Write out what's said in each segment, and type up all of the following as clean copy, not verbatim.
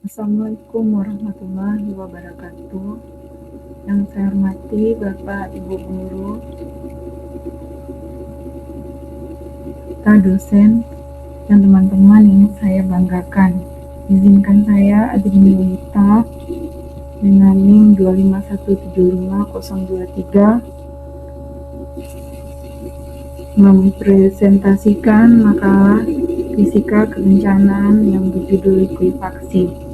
Assalamualaikum warahmatullahi wabarakatuh. Yang saya hormati Bapak Ibu Guru, serta dosen, dan teman-teman yang saya banggakan. Izinkan saya Adrini Yunita dengan NIM 25175.023 mempresentasikan makalah fisika kebencanaan yang berjudul likuifaksi.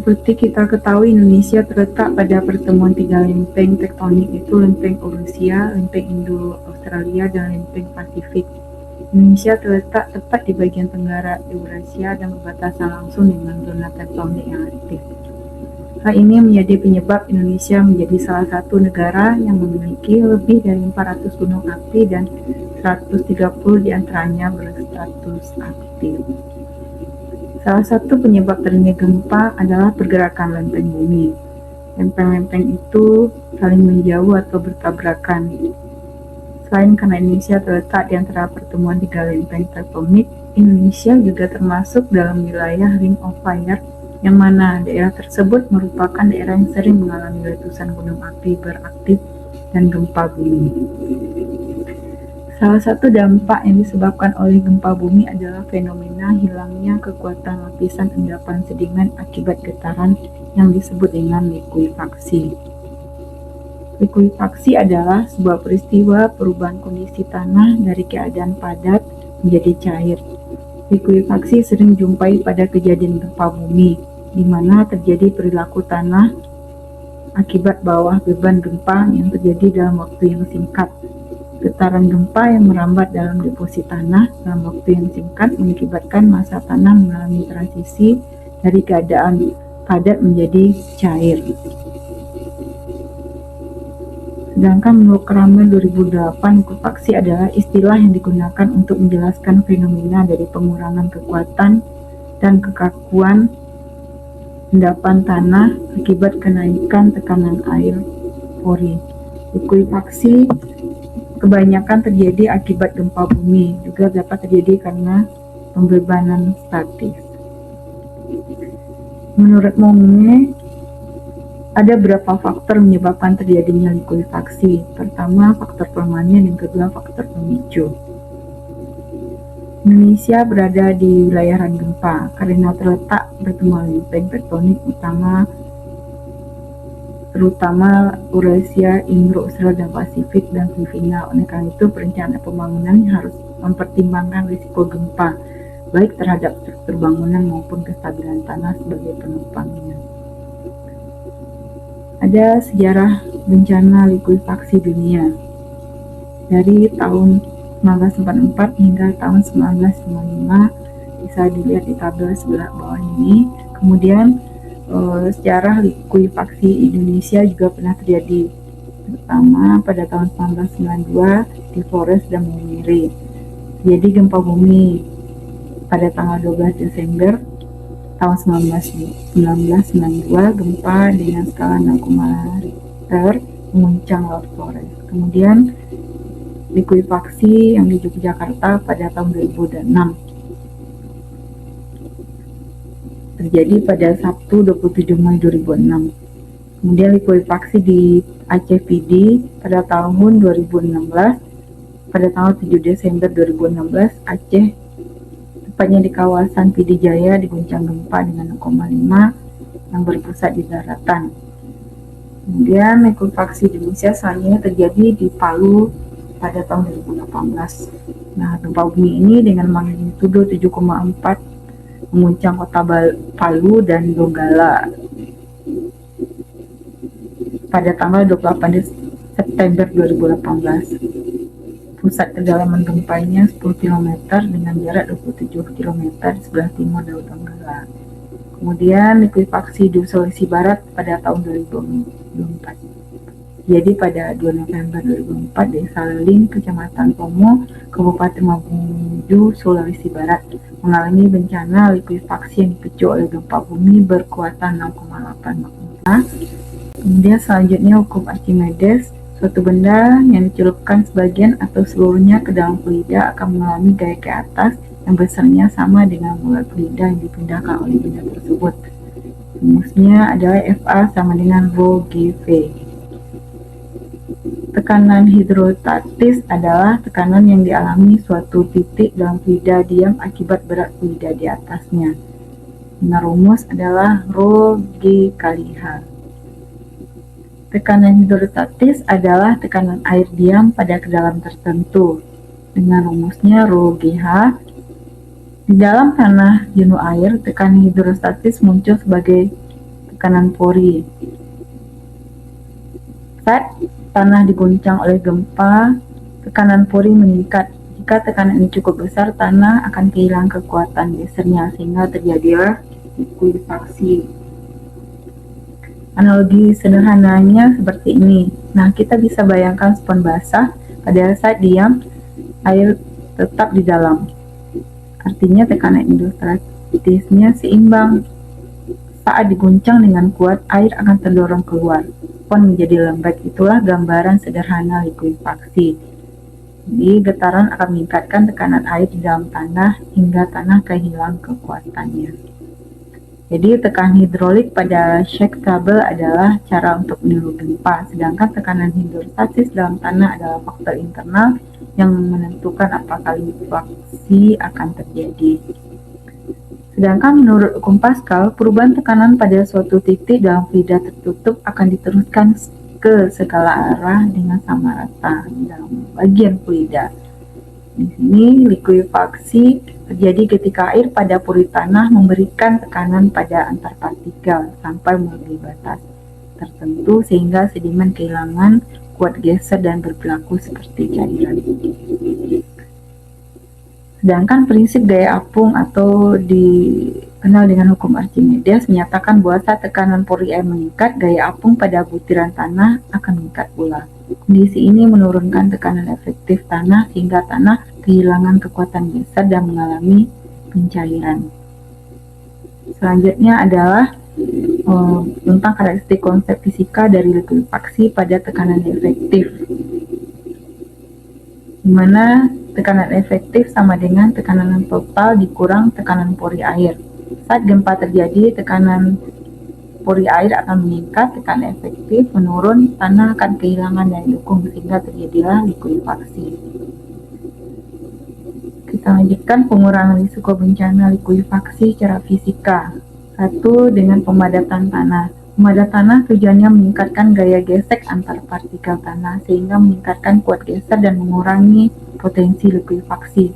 Seperti kita ketahui, Indonesia terletak pada pertemuan tiga lempeng tektonik, yaitu lempeng Eurasia, lempeng Indo-Australia, dan lempeng Pasifik. Indonesia terletak tepat di bagian tenggara Eurasia dan berbatasan langsung dengan zona tektonik yang aktif. Hal ini menjadi penyebab Indonesia menjadi salah satu negara yang memiliki lebih dari 400 gunung api dan 130 diantaranya berstatus aktif. Salah satu penyebab terjadinya gempa adalah pergerakan lempeng bumi. Lempeng-lempeng itu saling menjauh atau bertabrakan. Selain karena Indonesia terletak di antara pertemuan tiga lempeng tektonik, Indonesia juga termasuk dalam wilayah Ring of Fire, yang mana daerah tersebut merupakan daerah yang sering mengalami letusan gunung api beraktif dan gempa bumi. Salah satu dampak yang disebabkan oleh gempa bumi adalah fenomena hilangnya kekuatan lapisan endapan sedimen akibat getaran yang disebut dengan likuifaksi. Likuifaksi adalah sebuah peristiwa perubahan kondisi tanah dari keadaan padat menjadi cair. Likuifaksi sering dijumpai pada kejadian gempa bumi, di mana terjadi perilaku tanah akibat bawah beban gempa yang terjadi dalam waktu yang singkat. Getaran gempa yang merambat dalam deposit tanah dalam waktu yang singkat mengakibatkan massa tanah mengalami transisi dari keadaan padat menjadi cair. Sedangkan menurut Kramer 2008, likuifaksi adalah istilah yang digunakan untuk menjelaskan fenomena dari pengurangan kekuatan dan kekakuan endapan tanah akibat kenaikan tekanan air pori. Likuifaksi kebanyakan terjadi akibat gempa bumi, juga dapat terjadi karena pembebanan statis. Menurut Monge, ada beberapa faktor menyebabkan terjadinya likuifaksi. Pertama, faktor permanen, yang kedua, faktor pemicu. Indonesia berada di wilayah rawan gempa karena terletak pertemuan lempeng tektonik utama terutama Eurasia, Indo-Australia, dan Pasifik, dan Filipina. Oleh karena itu, perencanaan pembangunan harus mempertimbangkan risiko gempa, baik terhadap struktur bangunan maupun kestabilan tanah sebagai penopangnya. Ada sejarah bencana likuifaksi dunia dari tahun 1944 hingga tahun 1955, bisa dilihat di tabel sebelah bawah ini. Kemudian sejarah likuifaksi Indonesia juga pernah terjadi, terutama pada tahun 1992 di Flores dan Maumere. Jadi gempa bumi pada tanggal 12 Desember tahun 1992, gempa dengan skala 6,5 Richter mengguncang Laut Flores. Kemudian likuifaksi yang di Yogyakarta pada tahun 2006 terjadi pada Sabtu 27 Mei 2006. Kemudian likuifaksi di Aceh PD pada tahun 2016, pada tanggal 7 Desember 2016, Aceh, tepatnya di kawasan PD Jaya, diguncang gempa dengan 6,5 yang berpusat di daratan. Kemudian likuifaksi di Indonesia selanjutnya terjadi di Palu pada tahun 2018. Nah, gempa bumi ini dengan magnitudo 7,4 mengguncang kota Palu dan Donggala pada tanggal 28 September 2018. Pusat kedalaman gempanya 10 km dengan jarak 27 km di sebelah timur Laut Donggala. Kemudian likuifaksi di Sulawesi Barat pada tahun 2024. Jadi pada 2 November 2004, Desa Leling, Kecamatan Pomo, Kabupaten Mamuju, Sulawesi Barat, mengalami bencana likuifaksi yang dipicu oleh gempa bumi berkekuatan 6,8 magnitudo. Kemudian selanjutnya hukum Archimedes, suatu benda yang dicelupkan sebagian atau seluruhnya ke dalam fluida akan mengalami gaya ke atas yang besarnya sama dengan mulut fluida yang dipindahkan oleh benda tersebut. Rumusnya adalah Fa sama dengan Rho GV. Tekanan hidrostatis adalah tekanan yang dialami suatu titik dalam fluida diam akibat berat fluida di atasnya. Nah, rumus adalah Rho G kali H. Tekanan hidrostatis adalah tekanan air diam pada kedalaman tertentu. Dengan rumusnya Rho GH. Di dalam tanah jenuh air, tekanan hidrostatis muncul sebagai tekanan pori. Saat tanah diguncang oleh gempa, tekanan pori meningkat. Jika tekanan ini cukup besar, tanah akan kehilangan kekuatan gesernya sehingga terjadilah likuifaksi. Analogi sederhananya seperti ini. Nah, kita bisa bayangkan spons basah pada saat diam, air tetap di dalam. Artinya tekanan hidrostatisnya seimbang. Saat diguncang dengan kuat, air akan terdorong keluar. Spons menjadi lembek. Itulah gambaran sederhana likuifaksi. Jadi, getaran akan meningkatkan tekanan air di dalam tanah hingga tanah kehilangan kekuatannya. Jadi, tekanan hidrolik pada shake kabel adalah cara untuk meniru gempa, sedangkan tekanan hidrostatis dalam tanah adalah faktor internal yang menentukan apakah likuifaksi akan terjadi. Sedangkan menurut hukum Pascal, perubahan tekanan pada suatu titik dalam fluida tertutup akan diteruskan ke segala arah dengan sama rata dalam bagian fluida. Di sini likuifaksi terjadi ketika air pada pori tanah memberikan tekanan pada antar partikel sampai melebihi batas tertentu sehingga sedimen kehilangan kuat geser dan berperilaku seperti cairan. Sedangkan prinsip gaya apung atau dikenal dengan hukum Archimedes menyatakan bahwa saat tekanan pori air meningkat, gaya apung pada butiran tanah akan meningkat pula. Kondisi ini menurunkan tekanan efektif tanah sehingga tanah kehilangan kekuatan geser dan mengalami pencairan. Selanjutnya adalah tentang karakteristik konsep fisika dari likuifaksi pada tekanan efektif, di mana tekanan efektif sama dengan tekanan total dikurang tekanan pori air. Saat gempa terjadi, tekanan pori air akan meningkat, tekanan efektif menurun, tanah akan kehilangan daya dukung sehingga terjadilah likuifaksi. Kita lanjutkan pengurangan risiko bencana likuifaksi secara fisika. 1. Dengan pemadatan tanah. Pemadat tanah tujuannya meningkatkan gaya gesek antar partikel tanah sehingga meningkatkan kuat geser dan mengurangi potensi likuifaksi.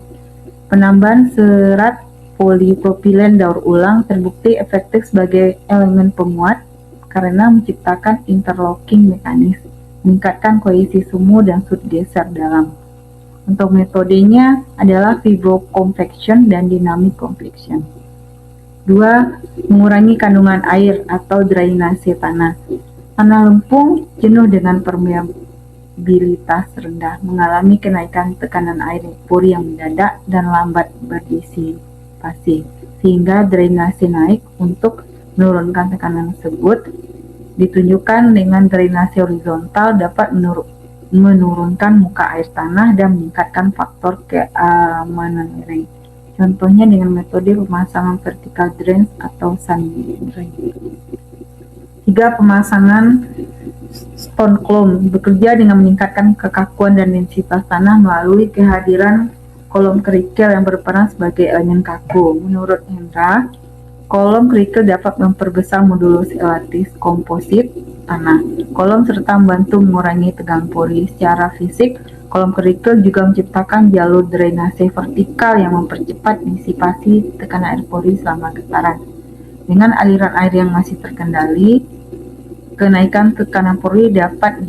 Penambahan serat polipropilen daur ulang terbukti efektif sebagai elemen penguat karena menciptakan interlocking mekanisme, meningkatkan kohesi sumbu dan sud geser dalam. Untuk metodenya adalah fibroconvection dan dynamic convection. 2. Mengurangi kandungan air atau drainase tanah. Tanah lempung jenuh dengan permeabilitas rendah mengalami kenaikan tekanan air pori yang mendadak dan lambat berdisipasi, sehingga drainase naik. Untuk menurunkan tekanan tersebut ditunjukkan dengan drainase horizontal dapat menurunkan muka air tanah dan meningkatkan faktor keamanan lereng. Contohnya dengan metode pemasangan vertical drains atau sun drain. 3. Pemasangan stone column bekerja dengan meningkatkan kekakuan dan densitas tanah melalui kehadiran kolom kerikil yang berperan sebagai elemen kaku. Menurut Hendra, kolom kerikil dapat memperbesar modulus elatis komposit tanah kolom serta membantu mengurangi tegangan pori. Secara fisik, kolom kerikil juga menciptakan jalur drainase vertikal yang mempercepat disipasi tekanan air pori selama getaran. Dengan aliran air yang masih terkendali, kenaikan tekanan pori dapat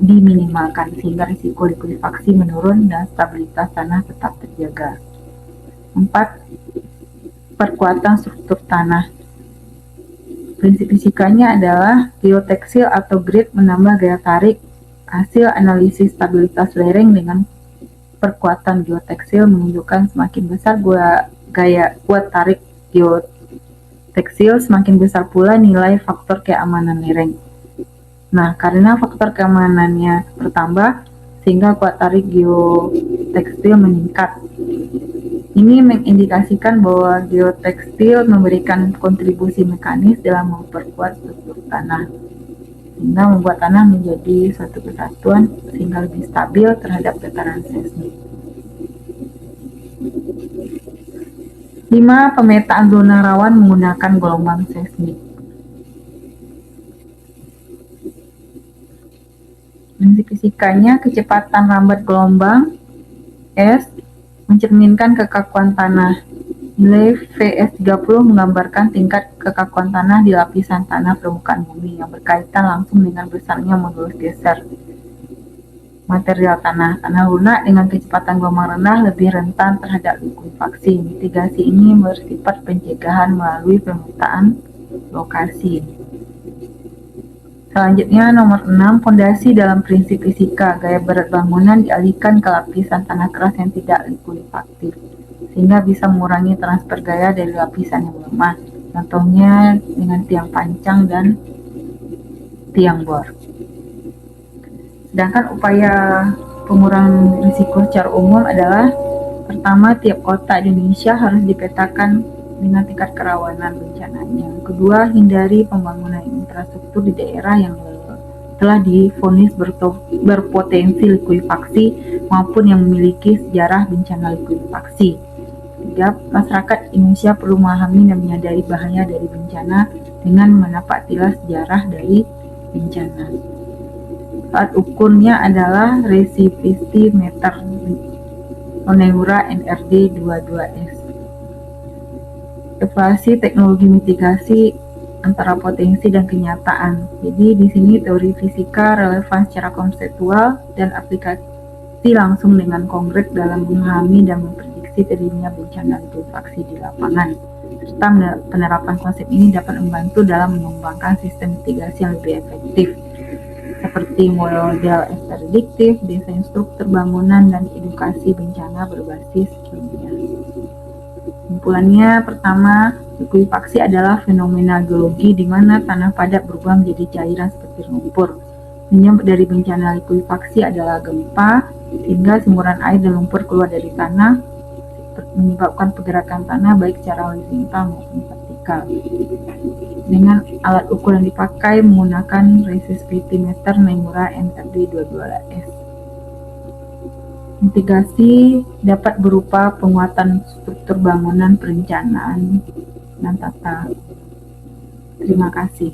diminimalkan sehingga risiko likuifaksi menurun dan stabilitas tanah tetap terjaga. 4. Perkuatan struktur tanah. Prinsip fisikanya adalah geoteksil atau grid menambah gaya tarik. Hasil analisis stabilitas lereng dengan perkuatan geoteksil menunjukkan semakin besar gaya kuat tarik geoteksil, semakin besar pula nilai faktor keamanan lereng. Nah, karena faktor keamanannya bertambah, sehingga kuat tarik geoteksil meningkat. 5. Ini mengindikasikan bahwa geotekstil memberikan kontribusi mekanis dalam memperkuat struktur tanah, sehingga membuat tanah menjadi suatu kesatuan sehingga lebih stabil terhadap getaran seismik. 5. Pemetaan zona rawan menggunakan gelombang seismik. Prinsip fisikanya, kecepatan rambat gelombang S mencerminkan kekakuan tanah. Nilai VS30 menggambarkan tingkat kekakuan tanah di lapisan tanah permukaan bumi yang berkaitan langsung dengan besarnya modulus geser material tanah. Tanah lunak dengan kecepatan gelombang rendah lebih rentan terhadap likuifaksi. Mitigasi ini bersifat pencegahan melalui pemetaan lokasi. Selanjutnya nomor 6, fondasi dalam prinsip fisika. Gaya berat bangunan dialihkan ke lapisan tanah keras yang tidak likuifaktif, sehingga bisa mengurangi transfer gaya dari lapisan yang lemah. Contohnya dengan tiang pancang dan tiang bor. Sedangkan upaya pengurangan risiko secara umum adalah, pertama, tiap kota di Indonesia harus dipetakan dengan tingkat kerawanan bencananya. Kedua, hindari pembangunan infrastruktur di daerah yang telah divonis berpotensi likuifaksi maupun yang memiliki sejarah bencana likuifaksi. Tiga, masyarakat Indonesia perlu memahami dan menyadari bahaya dari bencana dengan menapaktilah sejarah dari bencana. Alat ukurnya adalah resistivity meter Onehura NRD 22S. Evaluasi teknologi mitigasi antara potensi dan kenyataan. Jadi di sini teori fisika relevan secara konseptual dan aplikasi langsung dengan konkret dalam memahami dan memprediksi terjadinya bencana likuifaksi di lapangan. Serta penerapan konsep ini dapat membantu dalam mengembangkan sistem mitigasi yang lebih efektif, seperti model prediktif, desain struktur bangunan, dan edukasi bencana berbasis kimia. Kesimpulannya, pertama, likuifaksi adalah fenomena geologi di mana tanah padat berubah menjadi cairan seperti lumpur. Penyebab dari bencana likuifaksi adalah gempa, sehingga semburan air dan lumpur keluar dari tanah, menyebabkan pergerakan tanah baik secara horizontal maupun vertikal. Dengan alat ukur yang dipakai menggunakan resistivity meter Onehura NRD 22S. Mitigasi dapat berupa penguatan struktur bangunan, perencanaan, dan tata. Terima kasih.